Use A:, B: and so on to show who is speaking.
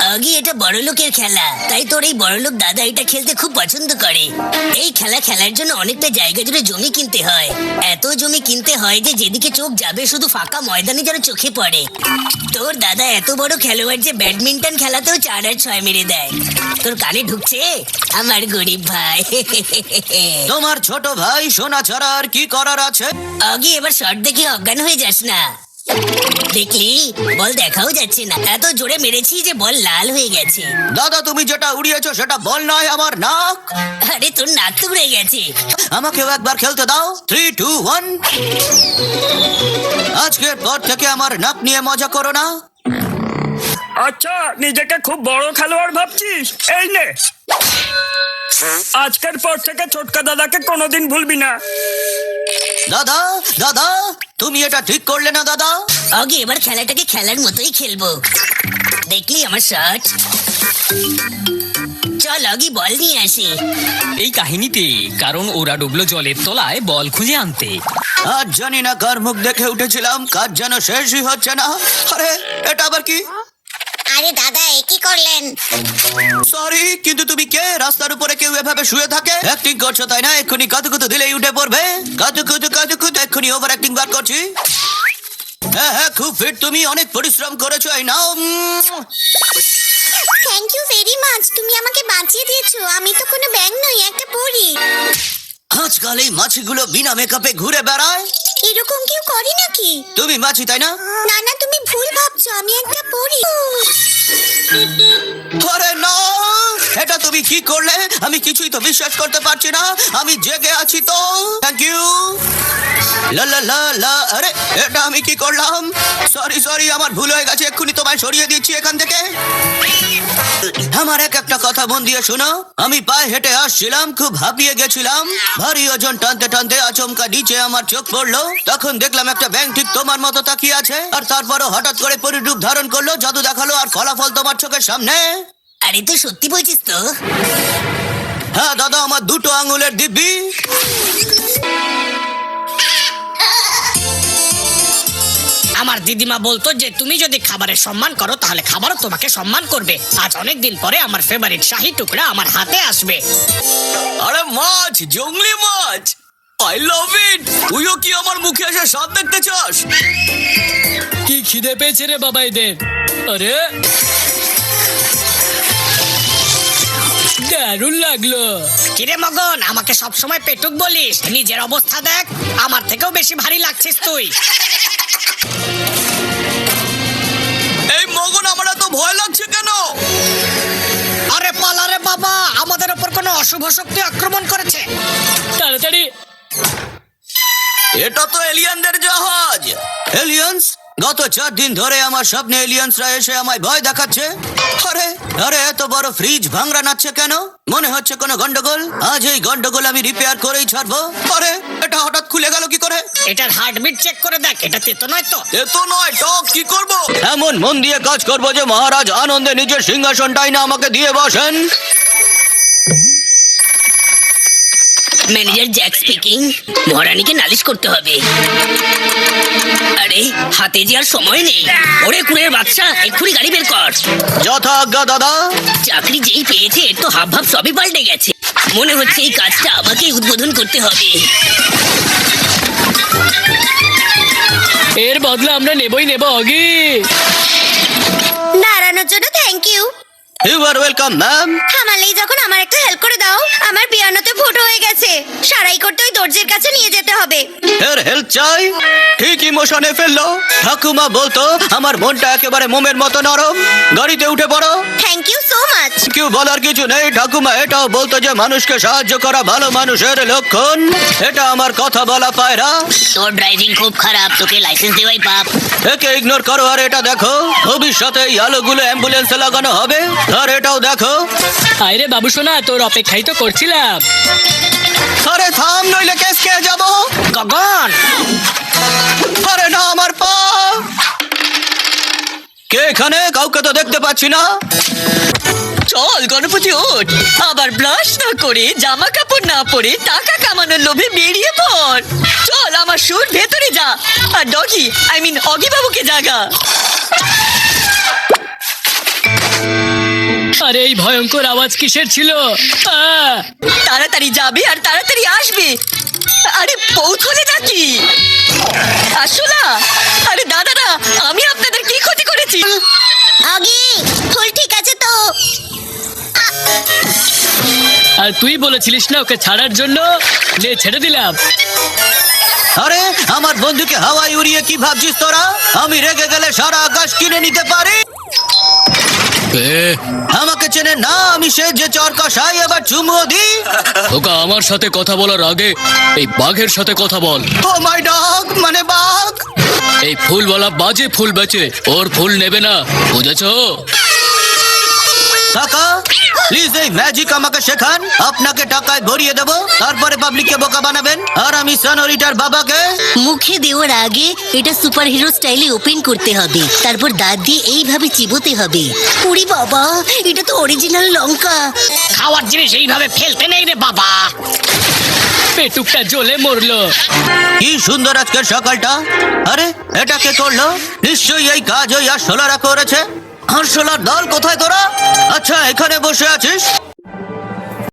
A: আগে এটা বড়লোকের খেলা, তাই তোর এই বড়লোক দাদা এটা খেলতে খুব পছন্দ করে। এই খেলা খেলার জন্য অনেকটা জায়গা জুড়ে জমি কিনতে হয়। এত জমি কিনতে হয় যে যেদিকে চোখ যাবে শুধু ফাঁকা ময়দানে যেন চোখে পড়ে। তোর দাদা এত বড় খেলোয়াড় যে ব্যাডমিন্টন খেলাতেও 4 আর 6 মেরে দেয়। তোর কানে ঢুকছে আমার গরিব ভাই?
B: তোমার ছোট ভাই সোনা ছাড়া আর কি করার আছে?
A: আগে এবার শট দেখে অজ্ঞান হয়ে যাস না। দেখলি বল দেখাও যাচ্ছে না, এত জোরে মেরেছি যে বল লাল হয়ে গেছে।
B: দাদা তুমি যেটা উড়িয়েছো সেটা বল নয়, আমার নাক।
A: আরে তোর নাক তো উড়ে গেছে।
B: আমাকেও একবার খেলতে দাও। 3, 2, 1। আজকের পর থেকে আমার নাক নিয়ে মজা করো না।
C: আচ্ছা, নিজেকে খুব বড় খেলোয়াড় ভাবছিস? এই নে, আজকের পর থেকে ছোটকা দাদাকে কোনোদিন ভুলবি না।
B: দাদা দাদা তুমি এটা ঠিক করলে না দাদা।
A: আগে এবার খেলাটাকে খেলার মতোই খেলবো। দেখলি আমার শট? চল আগে বল নিয়ে আসি।
D: এই কাহিনীতে কারণ ওরা ডুবলো জলের তলায় বল খুঁজে আনতে।
B: আজ জানি না কার মুখ দেখে উঠেছিলাম, কাজ যেন শেষই হচ্ছে না। আরে এটা আবার কি?
A: আরে দাদা এ কি করলেন?
B: সরি, কিন্তু তুমি কে? রাস্তার উপরে কেউ এভাবে শুয়ে থাকে? অ্যাক্টিং করছো তাই না? এক্ষুনি কাতুকুতু দিলেই উঠে পড়বে। কাতুকুতু এক্ষুনি ওভার অ্যাক্টিং বার করছি। হ্যাঁ হ্যাঁ, খুব ফিট তুমি, অনেক পরিশ্রম করেছো। এই নাও।
E: থ্যাংক ইউ ভেরি মাচ, তুমি আমাকে বাঁচিয়ে দিয়েছো। আমি তো কোনো ব্যাঙ নই, একটা পরী।
B: আজকাল এই মাছিগুলো বিনা মেকআপে ঘুরে বেড়ায়।
E: এরকম কেউ করে নাকি?
B: তুমি মাছি তাই না?
E: না না, তুমি ভুল ভাবছো, আমি একটা পরী।
B: আরে না, এটা তুমি কি করলে? আমি কিছুই তো বিশ্বাস করতে পারছি না। আমি জেগে আছি তো। Thank you. লা লা লা লা। আরে এটা আমি কি করলাম? সরি, আমার ভুল হয়ে গেছে। এক্ষুনি তোমায় সরিয়ে দিচ্ছি এখান থেকে। আমার একটা কথা মন দিয়ে শোনো। আমি পায়ে হেঁটে আসছিলাম, খুব হাঁপিয়ে গেছিলাম। ভারী ওজন টানতে টানতে আচমকা নিচে আমার চোখ পড়লো। তখন দেখলাম একটা ব্যাঙ ঠিক তোমার মতো তাকিয়ে আছে। আর তারপরও হঠাৎ করে পরিরূপ ধারণ করলো, জাদু দেখালো, আর ফলাফল তোমার চোখের সামনে।
A: আরে তুই সত্যি বলছিস তো?
B: হ্যাঁ দাদা, আমার 2টো আঙুলের দিব্যি।
F: আমার দিদিমা বলতো যে তুমি যদি খাবারের সম্মান করো তাহলে খাবারও তোমাকে সম্মান করবে। আজ অনেক দিন পরে আমার ফেভারিট শাহী টুকরা আমার হাতে আসবে।
B: আরে মাছ, জংলি মাছ, আই লাভ ইট। তুইও কি আমার মুখে এসে স্বাদ দেখতে চাস?
D: কি খিদে পেয়েছে রে বাবা এদের। আরে দারুণ লাগলো।
F: কিরে মগন, আমাকে সবসময় পেটুক বলিস, নিজের অবস্থা দেখ। আমার থেকেও বেশি ভারী লাগছিস তুই।
B: এই মগন, আমার এত ভয় লাগছে কেন?
F: আরে পালা রে বাবা, আমাদের উপর কোনো অশুভ শক্তি আক্রমণ করেছে।
D: তাড়াতাড়ি।
B: এটা তো এলিয়ানদের জাহাজ। এলিয়ান্স? গত 4 দিন ধরে আমার স্বপ্নে এলিয়ান্সরা এসে আমায় ভয় দেখাচ্ছে। আরে আরে এত বড় ফ্রিজ ভাঙরা নাচ্ছে কেন? মনে হচ্ছে কোনো গন্ডগোল। আজ এই গন্ডগোল আমি রিপেয়ার করেই ছাড়বো। আরে এটা হঠাৎ খুলে গেল কি করে?
F: এটার হার্টবিট চেক করে দেখ, এটা তেতো নয় তো?
B: এতো নয়, টক কি করব? এমন মন দিয়ে কাজ করব যে মহারাজ আনন্দে নিজের সিংহাসনটাই না আমাকে দিয়ে বসেন।
A: Manager Jack speaking. মহারানীকে নালিশ করতে হবে। আরে হাতে যে আর সময় নেই। ওরে কুড়ের বাদশা, এক্ষুনি গাড়ি বের কর।
B: যথা আজ্ঞা দাদা।
A: চাকরি যেই পেয়েছে এর তো হাব ভাব সবই পাল্টে গেছে। মনে হচ্ছে এই কাজটা আমাকেই উদ্বোধন করতে হবে।
D: এর বদলা আমরা নেবই নেব অগি।
E: দাঁড়ানোর জন্য thank you.
B: You are welcome ma'am.
E: থামালেই যখন আমার একটা হেল্প করে দাও। আমার পিয়ানোতে ফুটো হয়ে গেছে, সারাই করতে ওই দর্জির কাছে নিয়ে যেতে হবে।
B: এর হেল্প চাই? ঠিক ইমোশনে ফেললো। ঠাকুমা বলতো আমার মনটা একেবারে মোমের মতো নরম। গাড়িতে উঠে পড়ো।
E: Thank you so much.
B: কেউ বলার কিছু নেই। ঠাকুমা এটাও বলতো যে মানুষকে সাহায্য করা ভালো মানুষের লক্ষণ। এটা আমার কথা বলা পায়রা।
A: তোর ড্রাইভিং খুব খারাপ, তোকে লাইসেন্স দেওয়াই পাপ।
B: একে ইগনোর করো আর এটা দেখো। ভবিষ্যতে এই আলোগুলো অ্যাম্বুলেন্সে লাগানো হবে। আর এটাও দেখো।
D: আরে বাবু সোনা, তোর অপেক্ষাই তো করছিলাম।
B: আরে থাম, নইলে কেস খেয়ে যাবো।
F: গগন,
B: আরে না, আমার পা। কে এখানে? কাউকে তো দেখতে পাচ্ছি না।
G: চল গণপতি ওঠ, আবার ব্লাশ না করে জামা কাপড় না পরে টাকা কামানোর লোভে বেরিয়ে পড়। চল আমার সুর ভেতরে যা, আর ডগি আই মিন অগি বাবুকে জাগা।
D: আরে এই ভয়ঙ্কর আওয়াজ কিসের ছিল? আহ!
G: তাড়াতাড়ি যাবে আর তাড়াতাড়ি আসবে। আরে পৌঁছলে নাকি? আসোলা, আরে দাদারা, আমি আপনাদের কি ক্ষতি করেছি?
E: আগে ফুল ঠিক আছে তো?
D: আর তুই বলেছিলিস না ওকে ছাড়ার জন্য? নে ছেড়ে দিলাম।
B: আরে আমার বন্ধুকে হাওয়ায় উড়িয়ে কি ভাবছিস তোরা? আমি রেগে গেলে সারা আকাশ কিনে নিতে পারি। আমাকে চেনে না, আমি সে যে চর কষাই, এবার চুমো দিই।
D: ওকা আমার সাথে কথা বলার আগে এই বাঘের সাথে কথা বল।
B: ও মাই ডগ, মানে বাঘ।
D: এই ফুলওয়ালা বাজে ফুল বেচে, ওর ফুল নেবে না, বুঝেছো?
B: কাকা প্লিজ এই ম্যাজিক আমাকে শেখান। আপনাকে টাকায় ভরিয়ে দেব, তারপরে পাবলিককে বোকা বানাবেন, আর আমি সনোরিটার বাবাকে।
A: মুখে দেওয়ার আগে এটা সুপার হিরো স্টাইলে ওপেন করতে হবে, তারপর দাঁত দিয়ে এইভাবে চিবোতে হবে। ওরে বাবা, এটা তো অরিজিনাল লঙ্কা।
F: খাওয়ার জিনিস এইভাবে ফেলতে নেই রে বাবা।
D: পেটুকটা জ্বলে মরলো।
B: কি সুন্দর আজকের সকালটা। আরে এটা কে করলো? নিশ্চয়ই এই কাজ ওই আর সোলারা করেছে। আর সোলার দল কোথায় তোরা? আচ্ছা এখানে বসে আছিস।